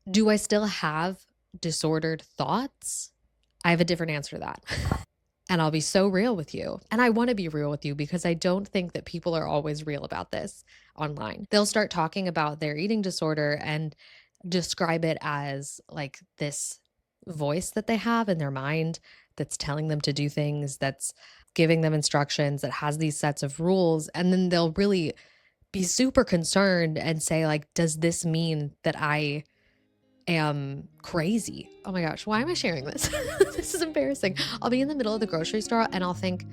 Do I still have disordered thoughts? I have a different answer to that. And I'll be so real with you. And I want to be real with you because I don't think that people are always real about this online. They'll start talking about their eating disorder and describe it as like this voice that they have in their mind that's telling them to do things, that's giving them instructions, that has these sets of rules. And then they'll really be super concerned and say, like, does this mean that I am crazy? Oh my gosh, why am I sharing this? This is embarrassing. I'll be in the middle of the grocery store and I'll think,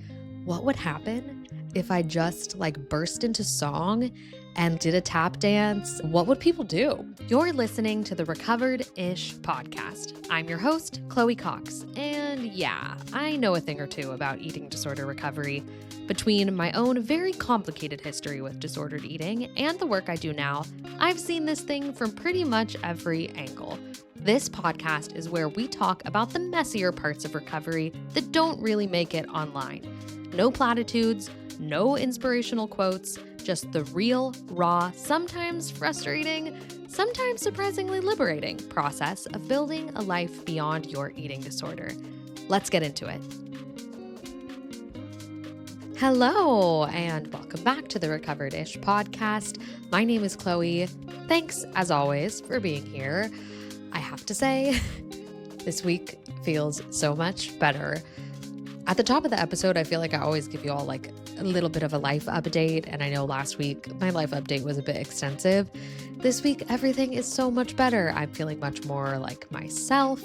what would happen if I just like burst into song and did a tap dance? What would people do? You're listening to the Recovered-ish podcast. I'm your host, Chloe Cox. And yeah, I know a thing or two about eating disorder recovery. Between my own very complicated history with disordered eating and the work I do now, I've seen this thing from pretty much every angle. This podcast is where we talk about the messier parts of recovery that don't really make it online. No platitudes, no inspirational quotes, just the real, raw, sometimes frustrating, sometimes surprisingly liberating process of building a life beyond your eating disorder. Let's get into it. Hello, and welcome back to the Recovered-ish podcast. My name is Chloe. Thanks, as always, for being here. I have to say, this week feels so much better. At the top of the episode, I feel like I always give you all like a little bit of a life update. And I know last week my life update was a bit extensive. This week, everything is so much better. I'm feeling much more like myself.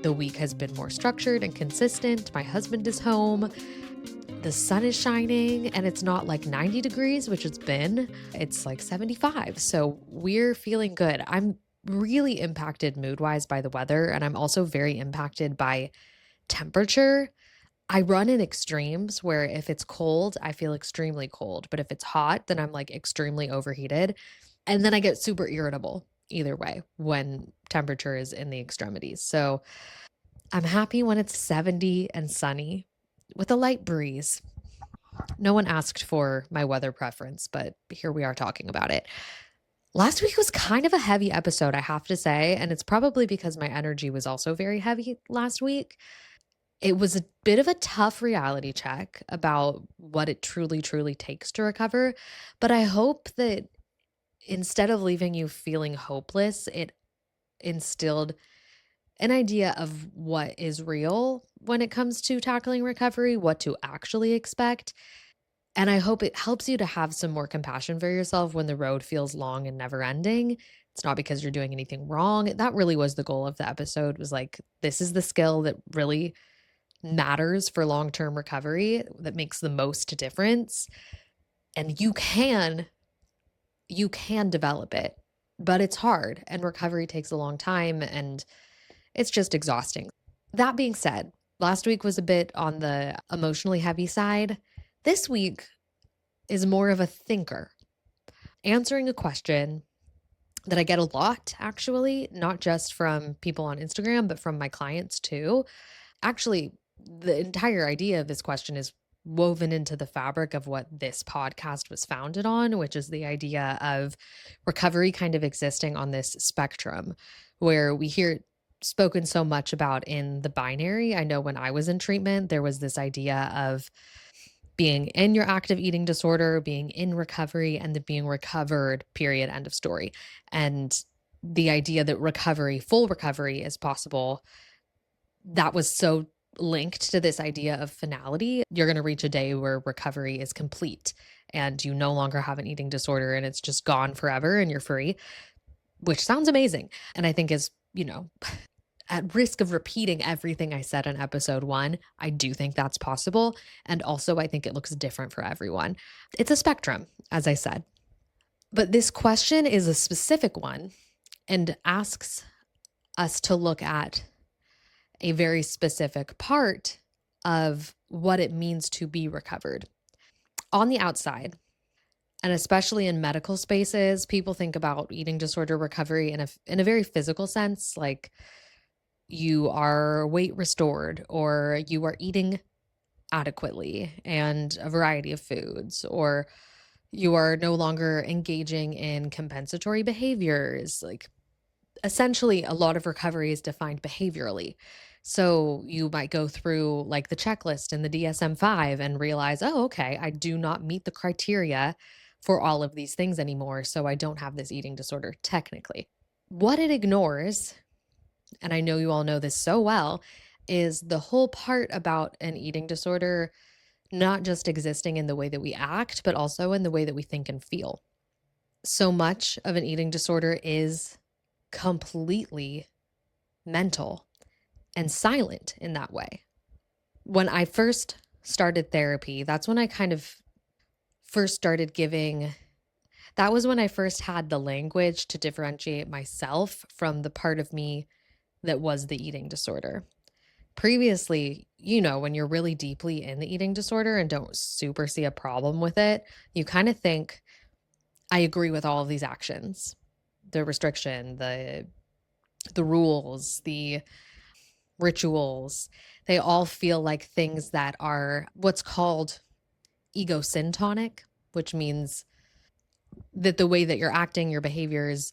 The week has been more structured and consistent. My husband is home. The sun is shining and it's not like 90 degrees, which it's been. It's like 75. So we're feeling good. I'm really impacted mood-wise by the weather. And I'm also very impacted by temperature. I run in extremes where if it's cold, I feel extremely cold. But if it's hot, then I'm like extremely overheated. And then I get super irritable either way when temperature is in the extremities. So I'm happy when it's 70 and sunny with a light breeze. No one asked for my weather preference, but here we are talking about it. Last week was kind of a heavy episode, I have to say, and it's probably because my energy was also very heavy last week. It was a bit of a tough reality check about what it truly, truly takes to recover. But I hope that instead of leaving you feeling hopeless, it instilled an idea of what is real when it comes to tackling recovery, what to actually expect. And I hope it helps you to have some more compassion for yourself when the road feels long and never ending. It's not because you're doing anything wrong. That really was the goal of the episode, was like, this is the skill that really matters for long-term recovery, that makes the most difference. And you can develop it, but it's hard and recovery takes a long time and it's just exhausting. That being said, last week was a bit on the emotionally heavy side. This week is more of a thinker, answering a question that I get a lot, actually, not just from people on Instagram, but from my clients too. Actually, the entire idea of this question is woven into the fabric of what this podcast was founded on, which is the idea of recovery kind of existing on this spectrum where we hear it spoken so much about in the binary. I know when I was in treatment, there was this idea of being in your active eating disorder, being in recovery, and then being recovered, period, end of story. And the idea that recovery, full recovery is possible, that was so linked to this idea of finality. You're going to reach a day where recovery is complete and you no longer have an eating disorder and it's just gone forever and you're free, which sounds amazing. And I think is, at risk of repeating everything I said in episode 1, I do think that's possible. And also, I think it looks different for everyone. It's a spectrum, as I said. But this question is a specific one and asks us to look at a very specific part of what it means to be recovered. On the outside, and especially in medical spaces, people think about eating disorder recovery in a very physical sense, like you are weight restored or you are eating adequately and a variety of foods, or you are no longer engaging in compensatory behaviors. Like essentially, a lot of recovery is defined behaviorally. So you might go through like the checklist in the DSM-5 and realize, oh, okay, I do not meet the criteria for all of these things anymore. So I don't have this eating disorder technically. What it ignores, and I know you all know this so well, is the whole part about an eating disorder not just existing in the way that we act, but also in the way that we think and feel. So much of an eating disorder is completely mental and silent in that way. When I first started therapy, that's when I kind of first started giving, that was when I first had the language to differentiate myself from the part of me that was the eating disorder. Previously, when you're really deeply in the eating disorder and don't super see a problem with it, you kind of think, I agree with all of these actions, the restriction, the rules, the rituals. They all feel like things that are what's called ego syntonic, which means that the way that you're acting, your behaviors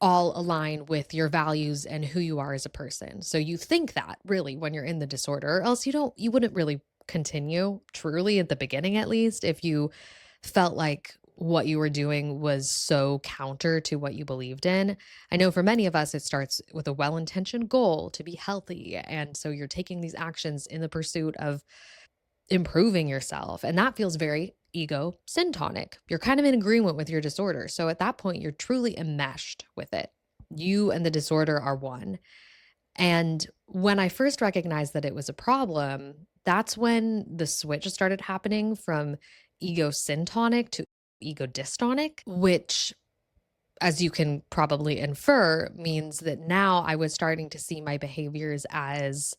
all align with your values and who you are as a person. So you think that really when you're in the disorder, or else you wouldn't really continue truly at the beginning, at least, if you felt like what you were doing was so counter to what you believed in. I know for many of us, it starts with a well intentioned goal to be healthy. And so you're taking these actions in the pursuit of improving yourself. And that feels very ego syntonic. You're kind of in agreement with your disorder. So at that point, you're truly enmeshed with it. You and the disorder are one. And when I first recognized that it was a problem, that's when the switch started happening from ego syntonic to ego dystonic, which, as you can probably infer, means that now I was starting to see my behaviors as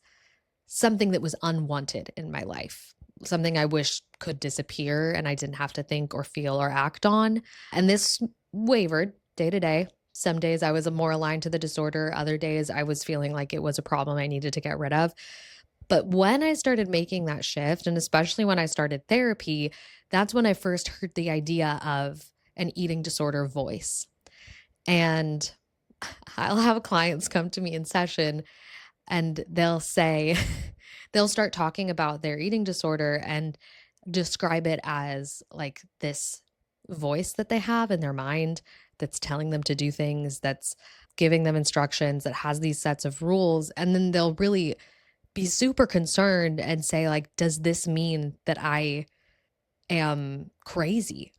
something that was unwanted in my life, something I wish could disappear and I didn't have to think or feel or act on. And this wavered day to day. Some days I was more aligned to the disorder, other days I was feeling like it was a problem I needed to get rid of. But when I started making that shift, and especially when I started therapy, that's when I first heard the idea of an eating disorder voice. And I'll have clients come to me in session and they'll say, they'll start talking about their eating disorder and describe it as like this voice that they have in their mind that's telling them to do things, that's giving them instructions, that has these sets of rules. And then they'll really be super concerned and say, like, does this mean that I am crazy?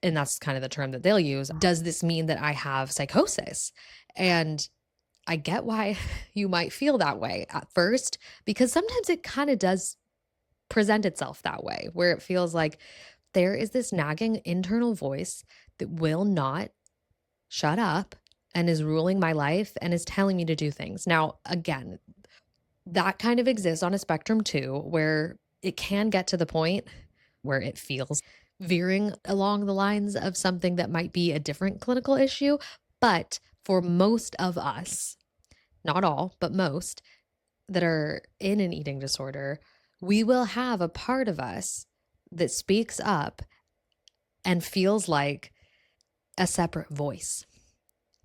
And that's kind of the term that they'll use. Does this mean that I have psychosis? And I get why you might feel that way at first, because sometimes it kind of does present itself that way, where it feels like there is this nagging internal voice that will not shut up and is ruling my life and is telling me to do things. Now, again, that kind of exists on a spectrum too, where it can get to the point where it feels veering along the lines of something that might be a different clinical issue. But for most of us, not all, but most that are in an eating disorder, we will have a part of us that speaks up and feels like a separate voice.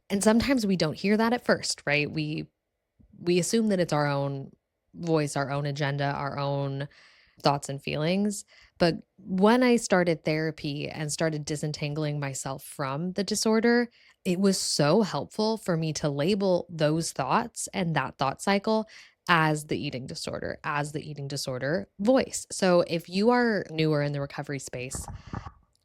And sometimes we don't hear that at first, right? We assume that it's our own voice, our own agenda, our own thoughts and feelings. But when I started therapy and started disentangling myself from the disorder, it was so helpful for me to label those thoughts and that thought cycle as the eating disorder, as the eating disorder voice. So if you are newer in the recovery space,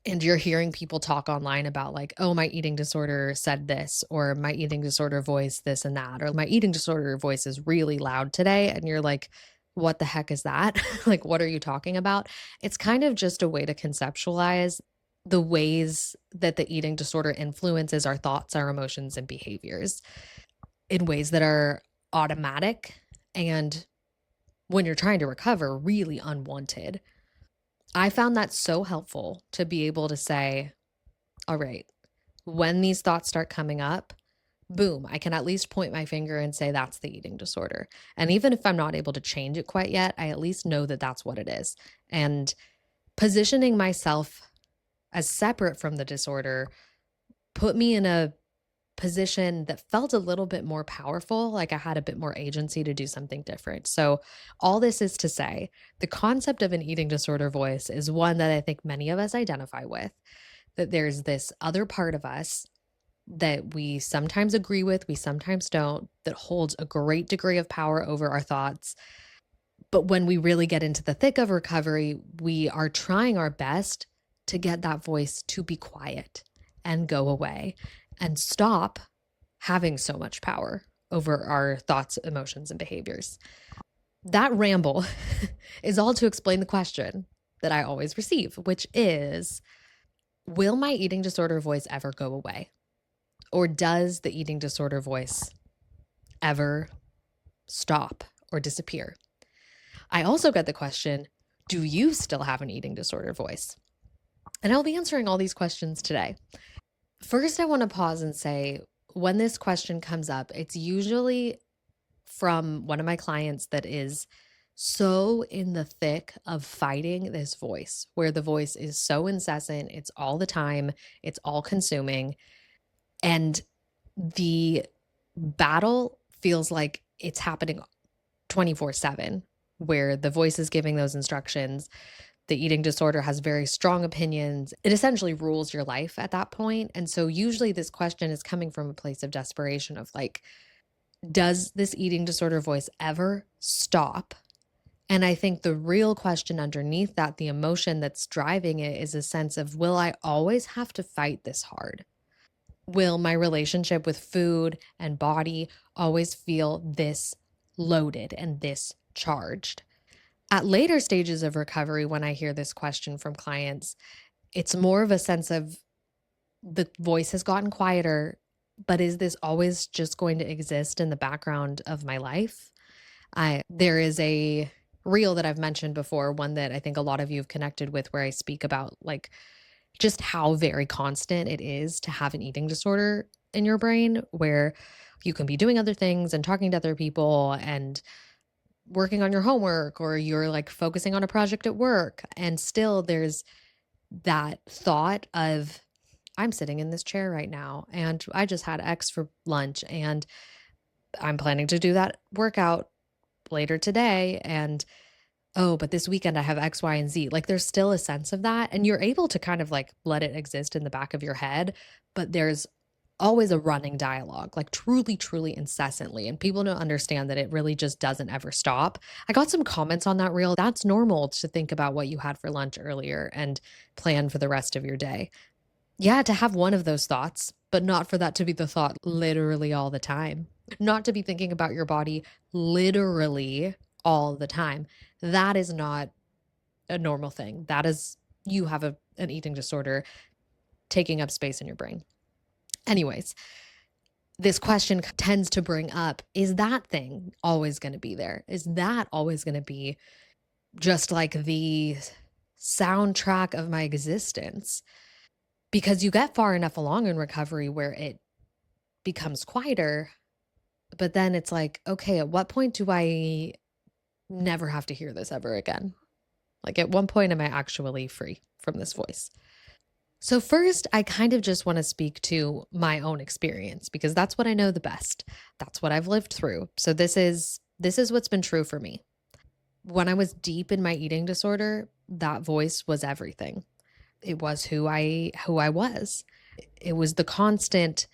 and you're hearing people talk online about like, oh, my eating disorder said this, or my eating disorder voice this and that, or my eating disorder voice is really loud today. And you're like, what the heck is that? Like, what are you talking about? It's kind of just a way to conceptualize the ways that the eating disorder influences our thoughts, our emotions, and behaviors in ways that are automatic. And when you're trying to recover, really unwanted. I found that so helpful to be able to say, all right, when these thoughts start coming up, boom, I can at least point my finger and say that's the eating disorder. And even if I'm not able to change it quite yet, I at least know that that's what it is. And positioning myself as separate from the disorder put me in a position that felt a little bit more powerful, like I had a bit more agency to do something different. So, all this is to say, the concept of an eating disorder voice is one that I think many of us identify with, that there's this other part of us that we sometimes agree with, we sometimes don't, that holds a great degree of power over our thoughts. But when we really get into the thick of recovery, we are trying our best to get that voice to be quiet and go away and stop having so much power over our thoughts, emotions, and behaviors. That ramble is all to explain the question that I always receive, which is, will my eating disorder voice ever go away? Or does the eating disorder voice ever stop or disappear? I also get the question, do you still have an eating disorder voice? And I'll be answering all these questions today. First, I want to pause and say, when this question comes up, it's usually from one of my clients that is so in the thick of fighting this voice, where the voice is so incessant, it's all the time, it's all consuming, and the battle feels like it's happening 24/7, where the voice is giving those instructions. The eating disorder has very strong opinions. It essentially rules your life at that point. And so usually this question is coming from a place of desperation of like, does this eating disorder voice ever stop? And I think the real question underneath that, the emotion that's driving it, is a sense of, will I always have to fight this hard? Will my relationship with food and body always feel this loaded and this charged? At later stages of recovery, when I hear this question from clients, it's more of a sense of the voice has gotten quieter, but is this always just going to exist in the background of my life? There is a reel that I've mentioned before, one that I think a lot of you have connected with, where I speak about like just how very constant it is to have an eating disorder in your brain, where you can be doing other things and talking to other people and working on your homework, or you're like focusing on a project at work, and still there's that thought of, I'm sitting in this chair right now and I just had X for lunch and I'm planning to do that workout later today, and oh, but this weekend I have X, Y, and Z. Like there's still a sense of that. And you're able to kind of like let it exist in the back of your head, but there's always a running dialogue, like truly, truly incessantly. And people don't understand that it really just doesn't ever stop. I got some comments on that reel. That's normal to think about what you had for lunch earlier and plan for the rest of your day. Yeah, to have one of those thoughts, but not for that to be the thought literally all the time. Not to be thinking about your body literally all the time. That is not a normal thing. That is, you have an eating disorder taking up space in your brain. Anyways, this question tends to bring up, is that thing always going to be there? Is that always going to be just like the soundtrack of my existence? Because you get far enough along in recovery where it becomes quieter, but then it's like, okay, at what point do I never have to hear this ever again? Like at one point, am I actually free from this voice? So first, I kind of just want to speak to my own experience, because that's what I know the best. That's what I've lived through. So this is what's been true for me. When I was deep in my eating disorder, that voice was everything. It was who I was. It was the constant,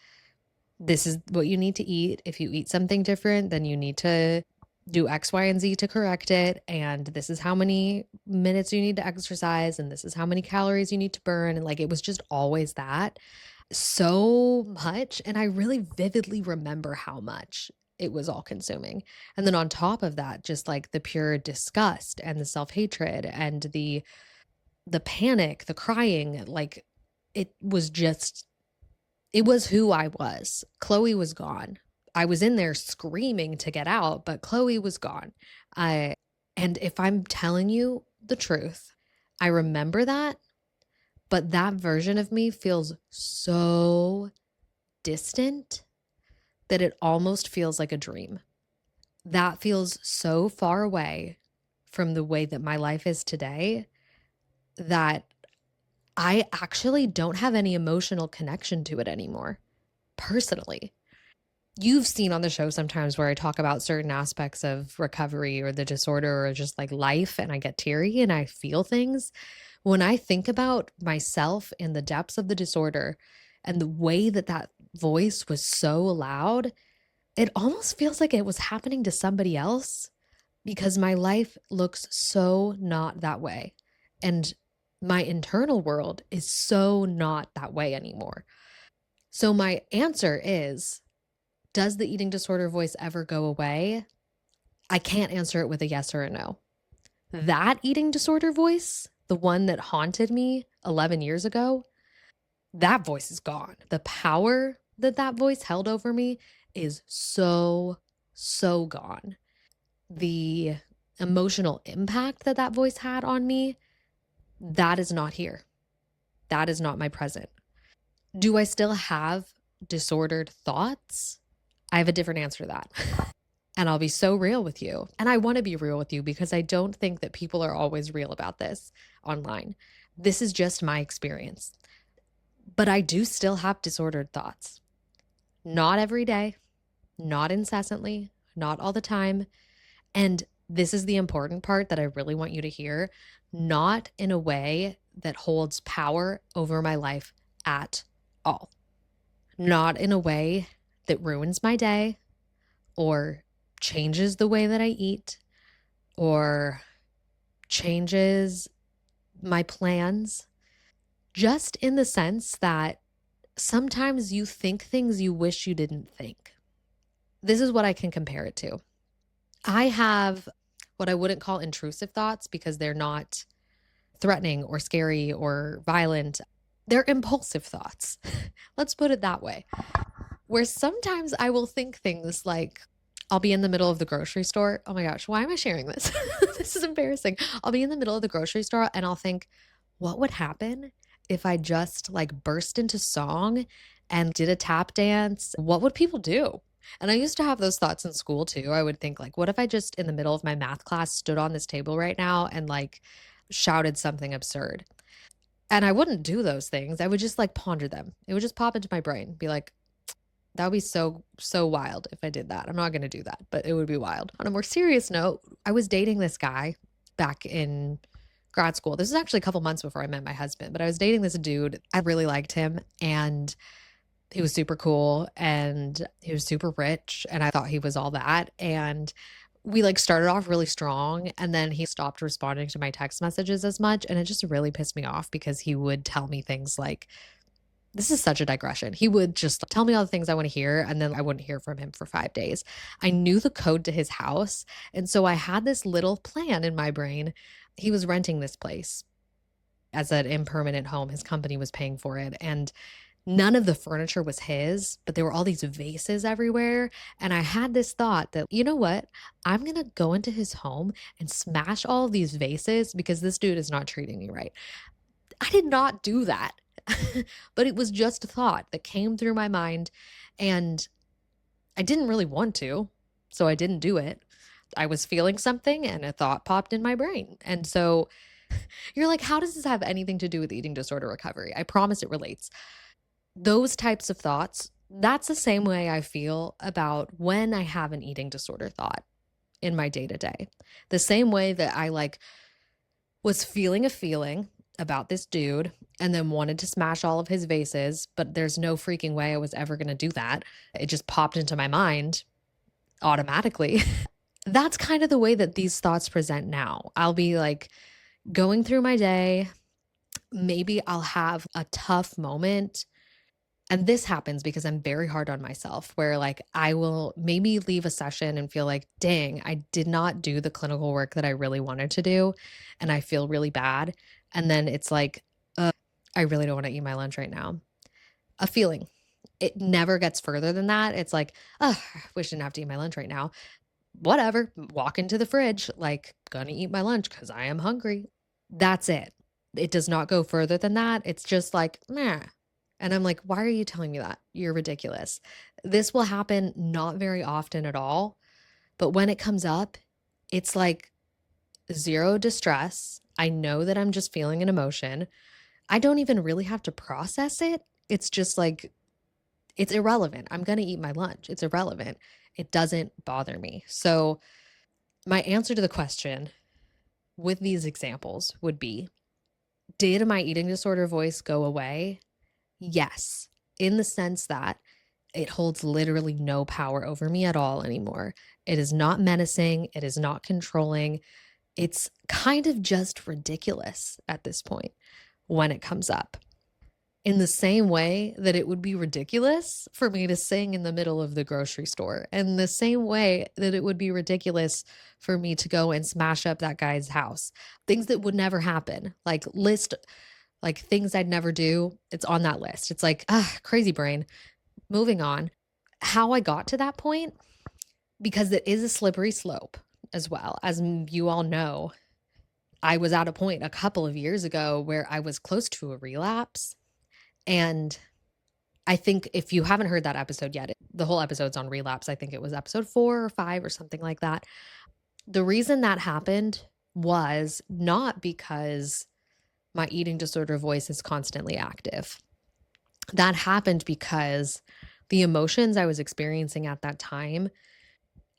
this is what you need to eat. If you eat something different, then you need to do X, Y, and Z to correct it. And this is how many minutes you need to exercise. And this is how many calories you need to burn. And like, it was just always that, so much. And I really vividly remember how much it was all consuming. And then on top of that, just like the pure disgust and the self-hatred and the panic, the crying, like it was who I was. Chloe was gone. I was in there screaming to get out, but Chloe was gone. And if I'm telling you the truth, I remember that, but that version of me feels so distant that it almost feels like a dream. That feels so far away from the way that my life is today that I actually don't have any emotional connection to it anymore, personally. You've seen on the show sometimes where I talk about certain aspects of recovery or the disorder or just like life, and I get teary and I feel things. When I think about myself in the depths of the disorder and the way that that voice was so loud, it almost feels like it was happening to somebody else because my life looks so not that way. And my internal world is so not that way anymore. So, my answer is, does the eating disorder voice ever go away? I can't answer it with a yes or a no. That eating disorder voice, the one that haunted me 11 years ago, that voice is gone. The power that that voice held over me is so, so gone. The emotional impact that that voice had on me, that is not here. That is not my present. Do I still have disordered thoughts? I have a different answer to that. And I'll be so real with you. And I want to be real with you because I don't think that people are always real about this online. This is just my experience. But I do still have disordered thoughts. Not every day, not incessantly, not all the time. And this is the important part that I really want you to hear, not in a way that holds power over my life at all. Not in a way that ruins my day or changes the way that I eat or changes my plans. Just in the sense that sometimes you think things you wish you didn't think. This is what I can compare it to. I have what I wouldn't call intrusive thoughts because they're not threatening or scary or violent. They're impulsive thoughts. Let's put it that way. Where sometimes I will think things like, I'll be in the middle of the grocery store. Oh my gosh, why am I sharing this? This is embarrassing. I'll be in the middle of the grocery store and I'll think, what would happen if I just like burst into song and did a tap dance? What would people do? And I used to have those thoughts in school too. I would think like, what if I just in the middle of my math class stood on this table right now and like shouted something absurd? And I wouldn't do those things. I would just like ponder them. It would just pop into my brain, be like, that would be so, so wild if I did that. I'm not going to do that, but it would be wild. On a more serious note, I was dating this guy back in grad school. This was actually a couple months before I met my husband, but I was dating this dude. I really liked him and he was super cool and he was super rich and I thought he was all that. And we like started off really strong and then he stopped responding to my text messages as much. And it just really pissed me off because he would tell me things like, this is such a digression. He would just tell me all the things I want to hear, and then I wouldn't hear from him for 5 days. I knew the code to his house. And so I had this little plan in my brain. He was renting this place as an impermanent home. His company was paying for it. And none of the furniture was his, but there were all these vases everywhere. And I had this thought that, you know what? I'm going to go into his home and smash all of these vases because this dude is not treating me right. I did not do that. But it was just a thought that came through my mind and I didn't really want to, so I didn't do it. I was feeling something and a thought popped in my brain. And so you're like, how does this have anything to do with eating disorder recovery? I promise it relates. Those types of thoughts, that's the same way I feel about when I have an eating disorder thought in my day to day. The same way that I like was feeling a feeling about this dude and then wanted to smash all of his vases, but there's no freaking way I was ever going to do that. It just popped into my mind automatically. That's kind of the way that these thoughts present now. I'll be like going through my day. Maybe I'll have a tough moment. And this happens because I'm very hard on myself, where like I will maybe leave a session and feel like, dang, I did not do the clinical work that I really wanted to do. And I feel really bad. And then it's like, I really don't want to eat my lunch right now. A feeling. It never gets further than that. It's like, oh, I wish I didn't have to eat my lunch right now. Whatever. Walk into the fridge, like, gonna eat my lunch because I am hungry. That's it. It does not go further than that. It's just like, meh. And I'm like, why are you telling me that? You're ridiculous. This will happen not very often at all. But when it comes up, it's like zero distress. I know that I'm just feeling an emotion. I don't even really have to process it. It's just like, It's irrelevant. I'm going to eat my lunch. It's irrelevant. It doesn't bother me. So, my answer to the question with these examples would be, did my eating disorder voice go away? Yes, in the sense that it holds literally no power over me at all anymore. It is not menacing. It is not controlling. It's kind of just ridiculous at this point when it comes up. In the same way that it would be ridiculous for me to sing in the middle of the grocery store, and the same way that it would be ridiculous for me to go and smash up that guy's house. Things that would never happen, like things I'd never do. It's on that list. It's like, crazy brain. Moving on. How I got to that point, because it is a slippery slope as well. As you all know, I was at a point a couple of years ago where I was close to a relapse. And I think if you haven't heard that episode yet, the whole episode's on relapse. I think it was episode 4 or 5 or something like that. The reason that happened was not because my eating disorder voice is constantly active. That happened because the emotions I was experiencing at that time,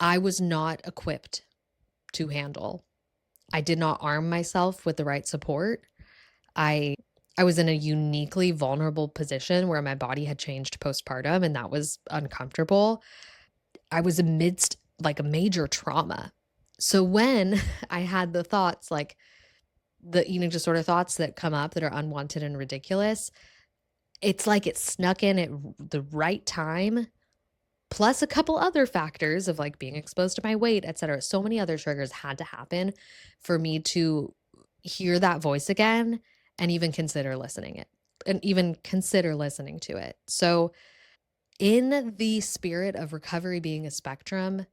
I was not equipped to handle. I did not arm myself with the right support. I was in a uniquely vulnerable position where my body had changed postpartum, and that was uncomfortable. I was amidst like a major trauma. So when I had the thoughts, like the eating disorder thoughts that come up that are unwanted and ridiculous, it's like it snuck in at the right time, plus a couple other factors of like being exposed to my weight, etc. So many other triggers had to happen for me to hear that voice again and even consider listening to it. So in the spirit of recovery being a spectrum,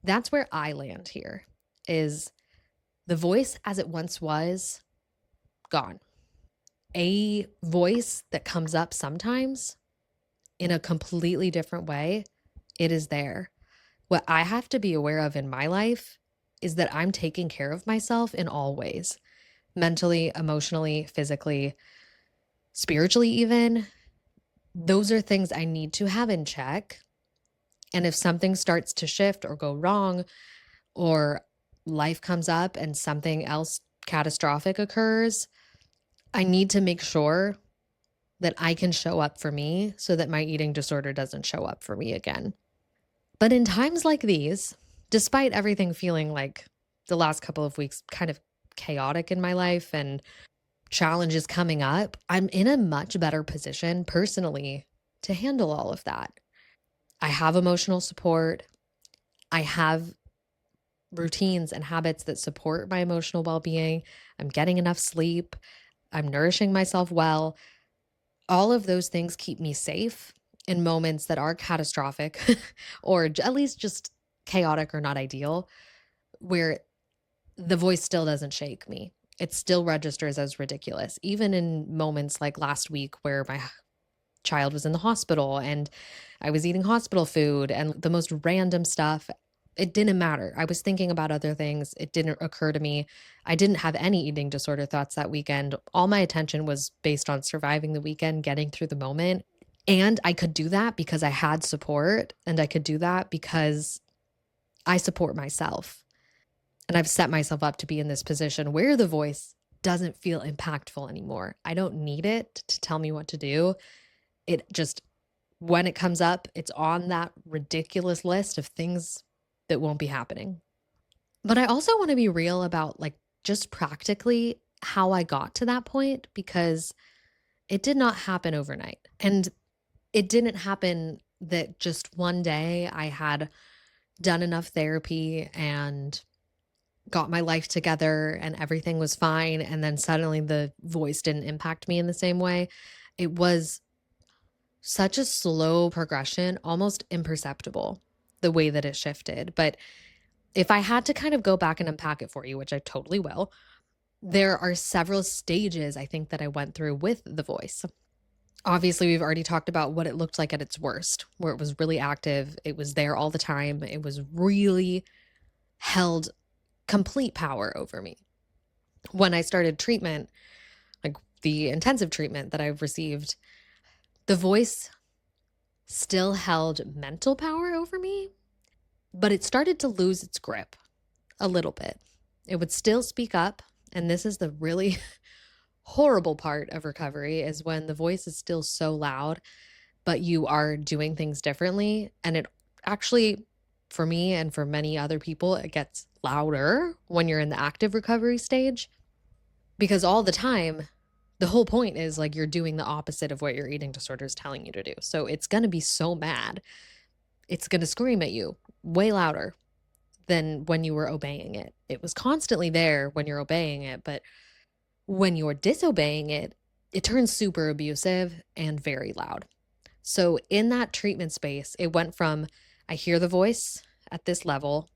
that's where I land here, is the voice as it once was gone. A voice that comes up sometimes in a completely different way, it is there. What I have to be aware of in my life is that I'm taking care of myself in all ways. Mentally, emotionally, physically, spiritually even. Those are things I need to have in check. And if something starts to shift or go wrong, or life comes up and something else catastrophic occurs, I need to make sure that I can show up for me so that my eating disorder doesn't show up for me again. But in times like these, despite everything feeling like the last couple of weeks kind of chaotic in my life and challenges coming up, I'm in a much better position personally to handle all of that. I have emotional support. I have routines and habits that support my emotional well-being. I'm getting enough sleep. I'm nourishing myself well. All of those things keep me safe in moments that are catastrophic or at least just chaotic or not ideal, where the voice still doesn't shake me. It still registers as ridiculous, even in moments like last week where my child was in the hospital and I was eating hospital food and the most random stuff. It didn't matter. I was thinking about other things. It didn't occur to me. I didn't have any eating disorder thoughts that weekend. All my attention was based on surviving the weekend, getting through the moment. And I could do that because I had support, and I could do that because I support myself. And I've set myself up to be in this position where the voice doesn't feel impactful anymore. I don't need it to tell me what to do. It just, when it comes up, it's on that ridiculous list of things that won't be happening. But I also want to be real about like just practically how I got to that point, because it did not happen overnight. And it didn't happen that just one day I had done enough therapy and got my life together and everything was fine, and then suddenly the voice didn't impact me in the same way. It was such a slow progression, almost imperceptible, the way that it shifted. But if I had to kind of go back and unpack it for you, which I totally will, there are several stages I think that I went through with the voice. Obviously, we've already talked about what it looked like at its worst, where it was really active. It was there all the time. It was really held complete power over me. When I started treatment, like the intensive treatment that I've received, the voice still held mental power over me, but it started to lose its grip a little bit. It would still speak up. And this is the really horrible part of recovery, is when the voice is still so loud, but you are doing things differently. And it actually, for me and for many other people, it gets louder when you're in the active recovery stage, because all the time, the whole point is like you're doing the opposite of what your eating disorder is telling you to do. So it's going to be so mad. It's going to scream at you way louder than when you were obeying it. It was constantly there when you're obeying it, but when you're disobeying it, it turns super abusive and very loud. So in that treatment space, it went from I hear the voice at this level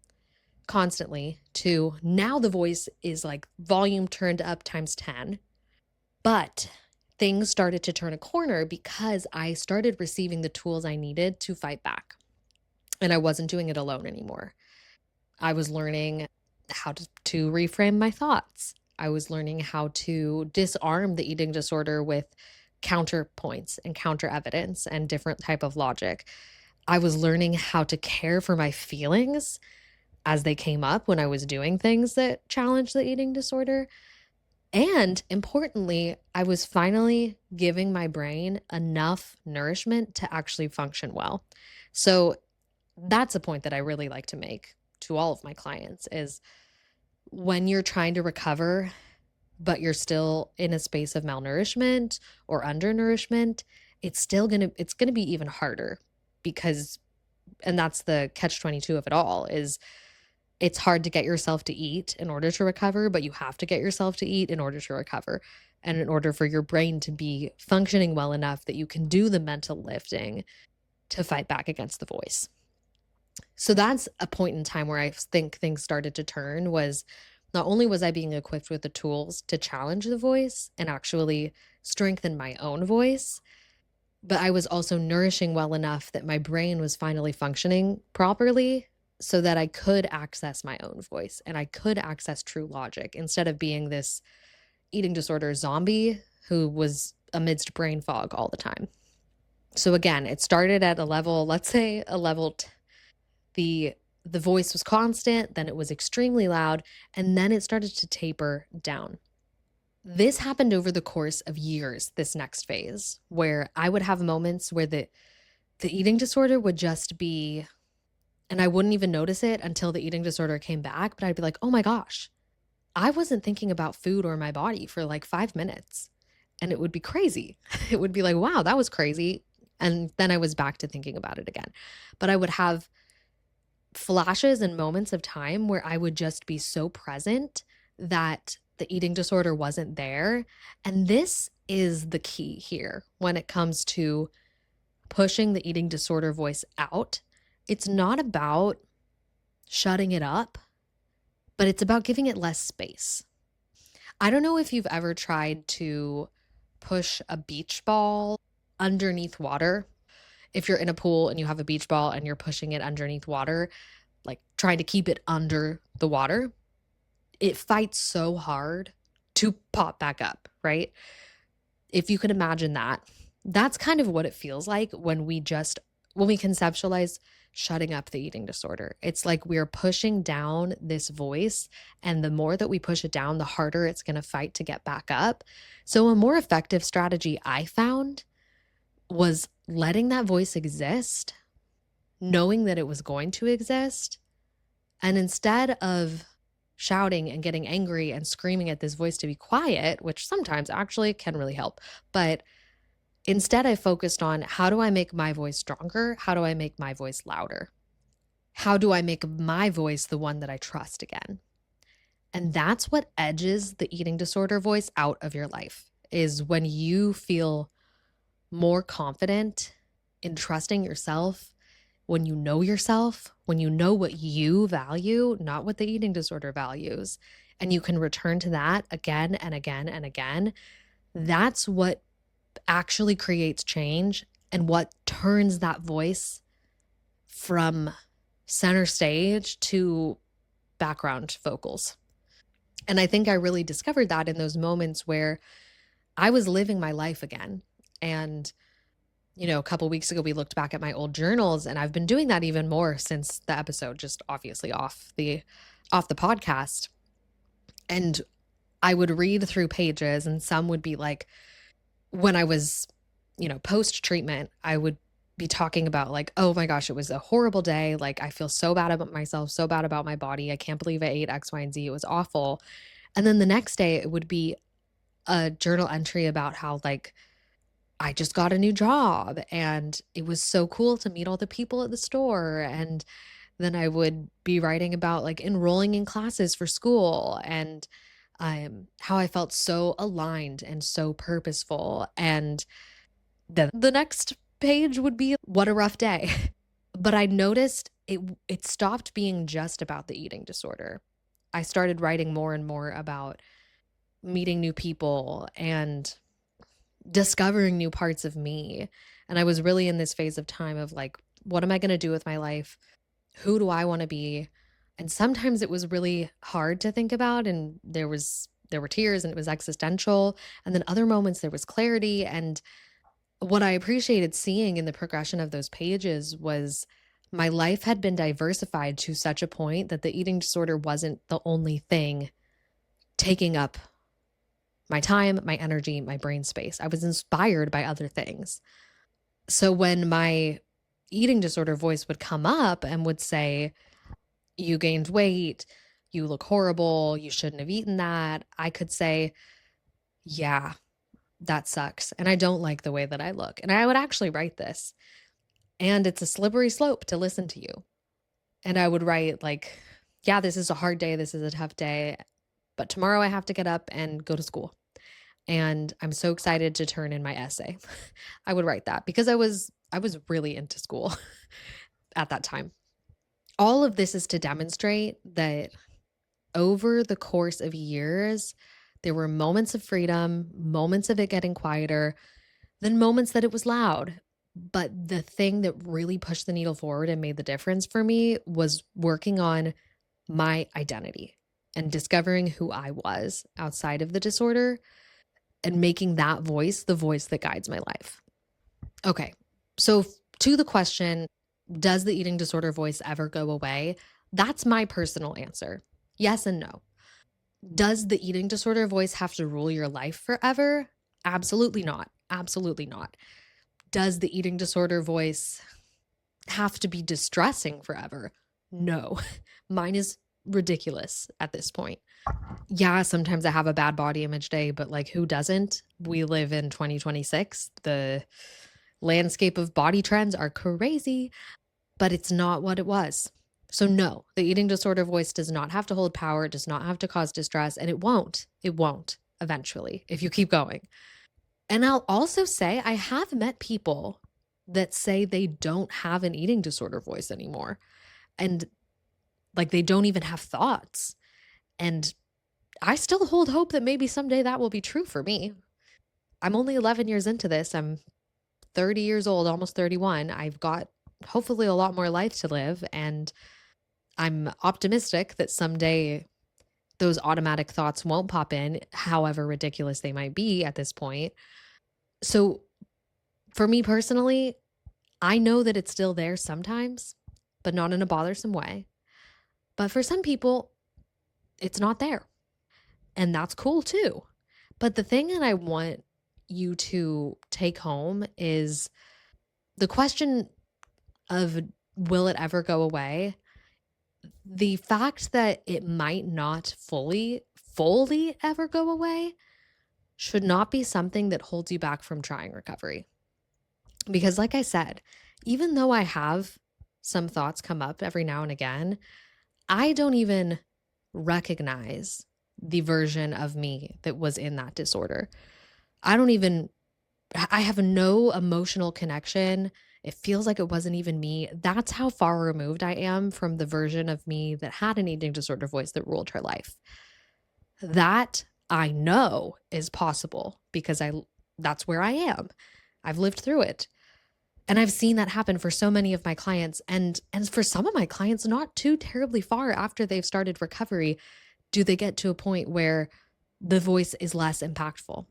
constantly to now the voice is like volume turned up times 10. But things started to turn a corner because I started receiving the tools I needed to fight back. And I wasn't doing it alone anymore. I was learning how to reframe my thoughts. I was learning how to disarm the eating disorder with counterpoints and counter evidence and different type of logic. I was learning how to care for my feelings as they came up when I was doing things that challenged the eating disorder. And importantly, I was finally giving my brain enough nourishment to actually function well. So that's a point that I really like to make to all of my clients, is when you're trying to recover, but you're still in a space of malnourishment or undernourishment, it's going to be even harder, because, and that's the catch 22 of it all, is it's hard to get yourself to eat in order to recover, but you have to get yourself to eat in order to recover. And in order for your brain to be functioning well enough that you can do the mental lifting to fight back against the voice. So that's a point in time where I think things started to turn. Was not only was I being equipped with the tools to challenge the voice and actually strengthen my own voice, but I was also nourishing well enough that my brain was finally functioning properly so that I could access my own voice and I could access true logic instead of being this eating disorder zombie who was amidst brain fog all the time. So again, it started at a level, let's say a level the voice was constant, then it was extremely loud, and then it started to taper down. This happened over the course of years, this next phase, where I would have moments where the eating disorder would just be, and I wouldn't even notice it until the eating disorder came back, but I'd be like, oh my gosh, I wasn't thinking about food or my body for like 5 minutes. And it would be crazy. It would be like, wow, that was crazy. And then I was back to thinking about it again. But I would have flashes and moments of time where I would just be so present that the eating disorder wasn't there. And this is the key here when it comes to pushing the eating disorder voice out. It's not about shutting it up, but it's about giving it less space. I don't know if you've ever tried to push a beach ball underneath water. If you're in a pool and you have a beach ball and you're pushing it underneath water, like trying to keep it under the water, it fights so hard to pop back up, right? If you can imagine that, that's kind of what it feels like when we conceptualize shutting up the eating disorder. It's like we're pushing down this voice, and the more that we push it down, the harder it's going to fight to get back up. So a more effective strategy I found was letting that voice exist, knowing that it was going to exist. And instead of shouting and getting angry and screaming at this voice to be quiet, which sometimes actually can really help, but instead I focused on, how do I make my voice stronger? How do I make my voice louder? How do I make my voice the one that I trust again? And that's what edges the eating disorder voice out of your life, is when you feel more confident in trusting yourself, when you know yourself, when you know what you value, not what the eating disorder values, and you can return to that again and again and again. That's what actually creates change and what turns that voice from center stage to background vocals. And I think I really discovered that in those moments where I was living my life again. And a couple weeks ago, we looked back at my old journals, and I've been doing that even more since the episode, just obviously off the podcast. And I would read through pages, and some would be like, when I was, post treatment, I would be talking about like, oh my gosh, it was a horrible day. Like, I feel so bad about myself, so bad about my body. I can't believe I ate X, Y, and Z. It was awful. And then the next day, it would be a journal entry about how, like, I just got a new job and it was so cool to meet all the people at the store. And then I would be writing about like enrolling in classes for school and how I felt so aligned and so purposeful. And then the next page would be what a rough day. But I noticed it stopped being just about the eating disorder. I started writing more and more about meeting new people and discovering new parts of me. And I was really in this phase of time of like, what am I going to do with my life? Who do I want to be? And sometimes it was really hard to think about, and there were tears and it was existential. And then other moments there was clarity. And what I appreciated seeing in the progression of those pages was my life had been diversified to such a point that the eating disorder wasn't the only thing taking up my time, my energy, my brain space. I was inspired by other things. So when my eating disorder voice would come up and would say, you gained weight, you look horrible, you shouldn't have eaten that, I could say, yeah, that sucks. And I don't like the way that I look. And I would actually write this. And it's a slippery slope to listen to you. And I would write like, yeah, this is a hard day. This is a tough day. But tomorrow I have to get up and go to school. And I'm so excited to turn in my essay. I would write that because I was really into school at that time. All of this is to demonstrate that over the course of years, there were moments of freedom, moments of it getting quieter, then moments that it was loud. But the thing that really pushed the needle forward and made the difference for me was working on my identity and discovering who I was outside of the disorder and making that voice the voice that guides my life. Okay, so to the question, does the eating disorder voice ever go away? That's my personal answer. Yes and no. Does the eating disorder voice have to rule your life forever? Absolutely not. Absolutely not. Does the eating disorder voice have to be distressing forever? No. Mine is ridiculous at this point. Yeah, sometimes I have a bad body image day, but like, who doesn't? We live in 2026. The landscape of body trends are crazy, but it's not what it was. So no, the eating disorder voice does not have to hold power. It does not have to cause distress, and it won't eventually if you keep going. And I'll also say I have met people that say they don't have an eating disorder voice anymore. And like, they don't even have thoughts. And I still hold hope that maybe someday that will be true for me. I'm only 11 years into this. I'm 30 years old, almost 31. I've got hopefully a lot more life to live. And I'm optimistic that someday those automatic thoughts won't pop in, however ridiculous they might be at this point. So for me personally, I know that it's still there sometimes, but not in a bothersome way. But for some people, it's not there. And that's cool too. But the thing that I want you to take home is the question of, will it ever go away? The fact that it might not fully ever go away should not be something that holds you back from trying recovery. Because like I said, even though I have some thoughts come up every now and again, I don't even recognize the version of me that was in that disorder. I have no emotional connection. It feels like it wasn't even me. That's how far removed I am from the version of me that had an eating disorder voice that ruled her life. That I know is possible because that's where I am. I've lived through it. And I've seen that happen for so many of my clients. And for some of my clients, not too terribly far after they've started recovery, do they get to a point where the voice is less impactful.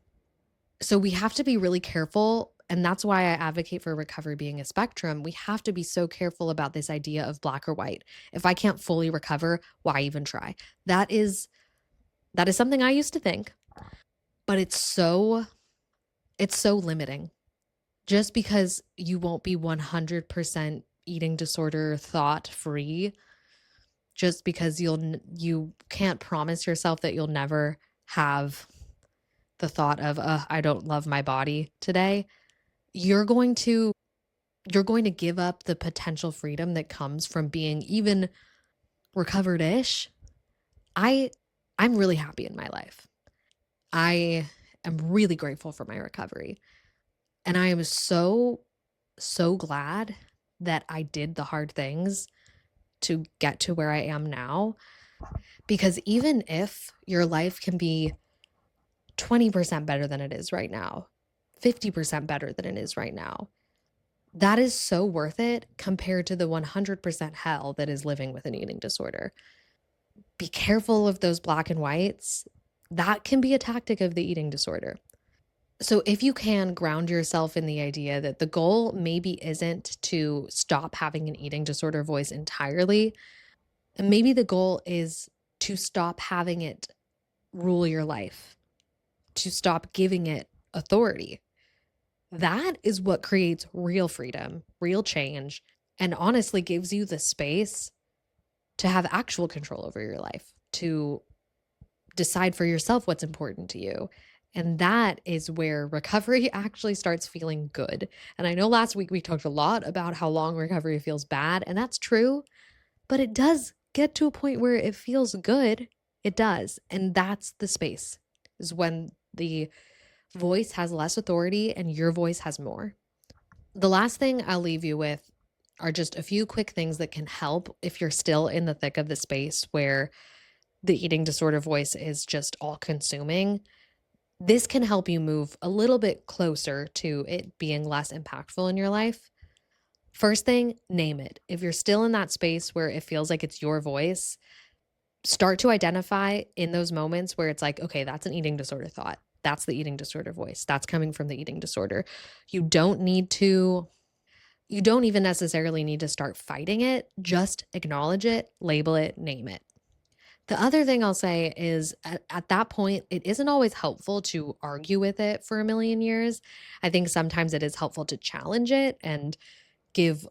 So we have to be really careful And that's why I advocate for recovery being a spectrum. We have to be so careful about this idea of black or white. If I can't fully recover, why even try? That is something I used to think, but it's so limiting. Just because you won't be 100% eating disorder thought free, just because you can't promise yourself that you'll never have the thought of, I don't love my body today, you're going to you're going to give up the potential freedom that comes from being even recovered-ish. I I'm really happy in my life. I am really grateful for my recovery. And I am so, so glad that I did the hard things to get to where I am now. Because even if your life can be 20% better than it is right now, 50% better than it is right now, that is so worth it compared to the 100% hell that is living with an eating disorder. Be careful of those black and whites. That can be a tactic of the eating disorder. So if you can ground yourself in the idea that the goal maybe isn't to stop having an eating disorder voice entirely, and maybe the goal is to stop having it rule your life, to stop giving it authority. That is what creates real freedom, real change, and honestly gives you the space to have actual control over your life, to decide for yourself what's important to you. And that is where recovery actually starts feeling good. And I know last week we talked a lot about how long recovery feels bad, and that's true, but it does get to a point where it feels good. It does. And that's the space, is when the voice has less authority and your voice has more. The last thing I'll leave you with are just a few quick things that can help if you're still in the thick of the space where the eating disorder voice is just all consuming. This can help you move a little bit closer to it being less impactful in your life. First thing, name it. If you're still in that space where it feels like it's your voice, start to identify in those moments where it's like, okay, that's an eating disorder thought. That's the eating disorder voice. That's coming from the eating disorder. You don't even necessarily need to start fighting it. Just acknowledge it, label it, name it. The other thing I'll say is at that point, it isn't always helpful to argue with it for a million years. I think sometimes it is helpful to challenge it and give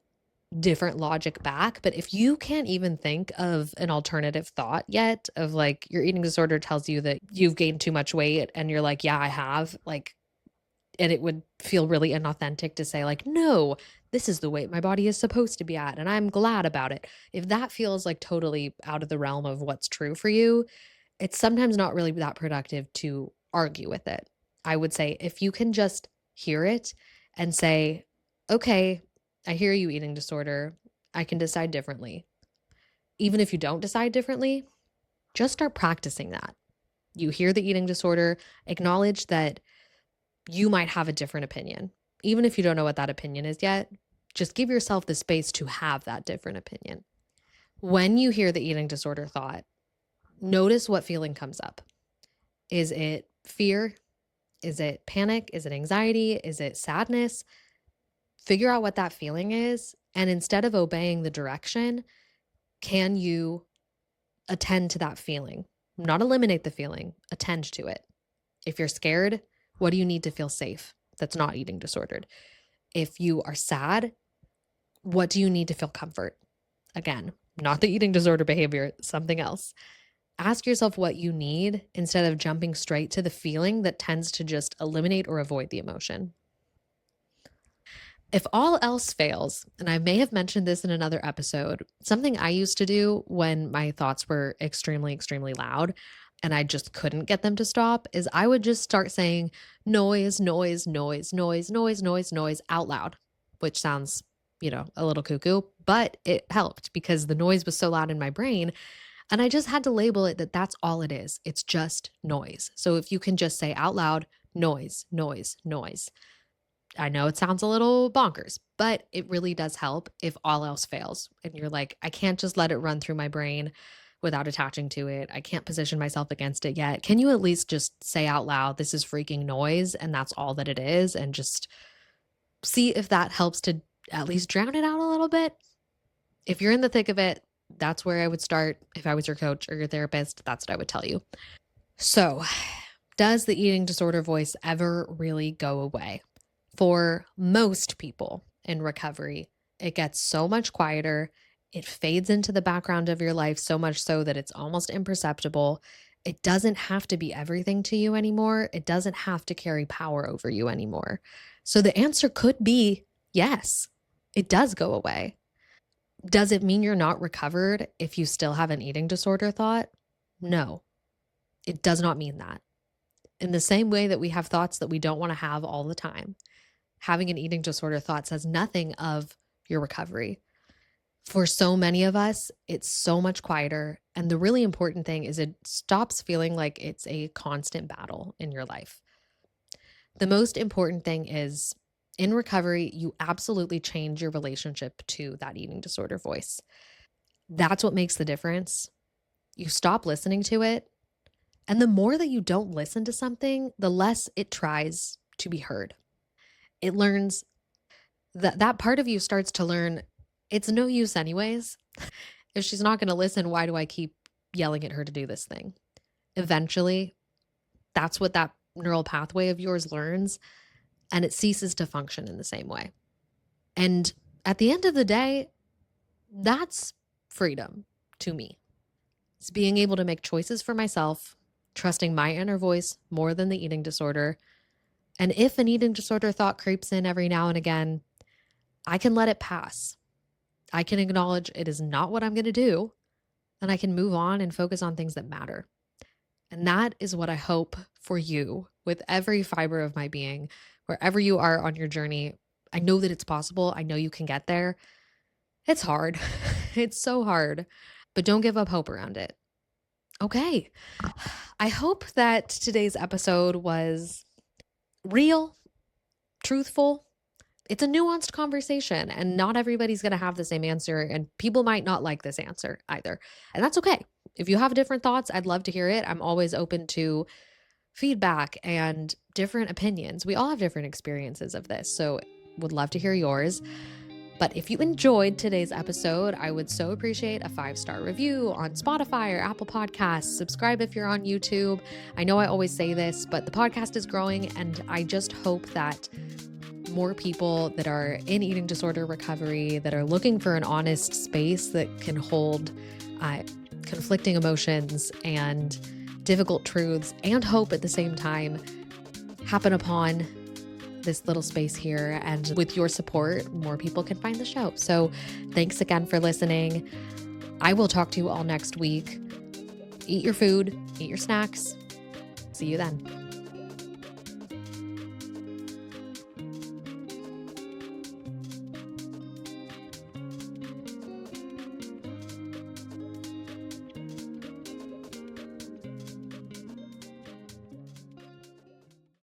different logic back. But if you can't even think of an alternative thought yet, of like your eating disorder tells you that you've gained too much weight and you're like, yeah, I have, like, and it would feel really inauthentic to say like, no, this is the weight my body is supposed to be at, and I'm glad about it. If that feels like totally out of the realm of what's true for you, it's sometimes not really that productive to argue with it. I would say if you can just hear it and say, okay, I hear you, eating disorder. I can decide differently. Even if you don't decide differently, just start practicing that. You hear the eating disorder, acknowledge that you might have a different opinion. Even if you don't know what that opinion is yet, just give yourself the space to have that different opinion. When you hear the eating disorder thought, notice what feeling comes up. Is it fear? Is it panic? Is it anxiety? Is it sadness? Figure out what that feeling is. And instead of obeying the direction, can you attend to that feeling? Not eliminate the feeling, attend to it. If you're scared, what do you need to feel safe that's not eating disordered? If you are sad, what do you need to feel comfort? Again, not the eating disorder behavior, something else. Ask yourself what you need instead of jumping straight to the feeling that tends to just eliminate or avoid the emotion. If all else fails, and I may have mentioned this in another episode, something I used to do when my thoughts were extremely, extremely loud and I just couldn't get them to stop is I would just start saying noise, noise, noise, noise, noise, noise, noise out loud, which sounds, a little cuckoo, but it helped because the noise was so loud in my brain. And I just had to label it that that's all it is. It's just noise. So if you can just say out loud, noise, noise, noise. I know it sounds a little bonkers, but it really does help if all else fails. And you're like, I can't just let it run through my brain without attaching to it. I can't position myself against it yet. Can you at least just say out loud, this is freaking noise and that's all that it is? And just See if that helps to at least drown it out a little bit. If you're in the thick of it, that's where I would start. If I was your coach or your therapist, that's what I would tell you. So, does the eating disorder voice ever really go away? For most people in recovery, it gets so much quieter. It fades into the background of your life so much so that it's almost imperceptible. It doesn't have to be everything to you anymore. It doesn't have to carry power over you anymore. So the answer could be yes, it does go away. Does it mean you're not recovered if you still have an eating disorder thought? No, it does not mean that. In the same way that we have thoughts that we don't want to have all the time, having an eating disorder thought says nothing of your recovery. For so many of us, it's so much quieter. And the really important thing is it stops feeling like it's a constant battle in your life. The most important thing is in recovery, you absolutely change your relationship to that eating disorder voice. That's what makes the difference. You stop listening to it. And the more that you don't listen to something, the less it tries to be heard. It learns that part of you starts to learn it's no use anyways. If she's not going to listen, why do I keep yelling at her to do this thing? Eventually, that's what that neural pathway of yours learns, and it ceases to function in the same way. And at the end of the day, that's freedom to me. It's being able to make choices for myself, trusting my inner voice more than the eating disorder. And if an eating disorder thought creeps in every now and again, I can let it pass. I can acknowledge it is not what I'm going to do, and I can move on and focus on things that matter. And that is what I hope for you with every fiber of my being, wherever you are on your journey. I know that it's possible. I know you can get there. It's hard. It's so hard, but don't give up hope around it. Okay. I hope that today's episode was real, truthful. It's a nuanced conversation, and not everybody's going to have the same answer, and people might not like this answer either. And that's okay. If you have different thoughts, I'd love to hear it. I'm always open to feedback and different opinions. We all have different experiences of this, so would love to hear yours. But if you enjoyed today's episode, I would so appreciate a 5-star review on Spotify or Apple Podcasts. Subscribe if you're on YouTube. I know I always say this, but the podcast is growing, and I just hope that more people that are in eating disorder recovery, that are looking for an honest space that can hold conflicting emotions and difficult truths and hope at the same time, happen upon this little space here. And with your support, more people can find the show. So thanks again for listening. I will talk to you all next week. Eat your food, eat your snacks. See you then.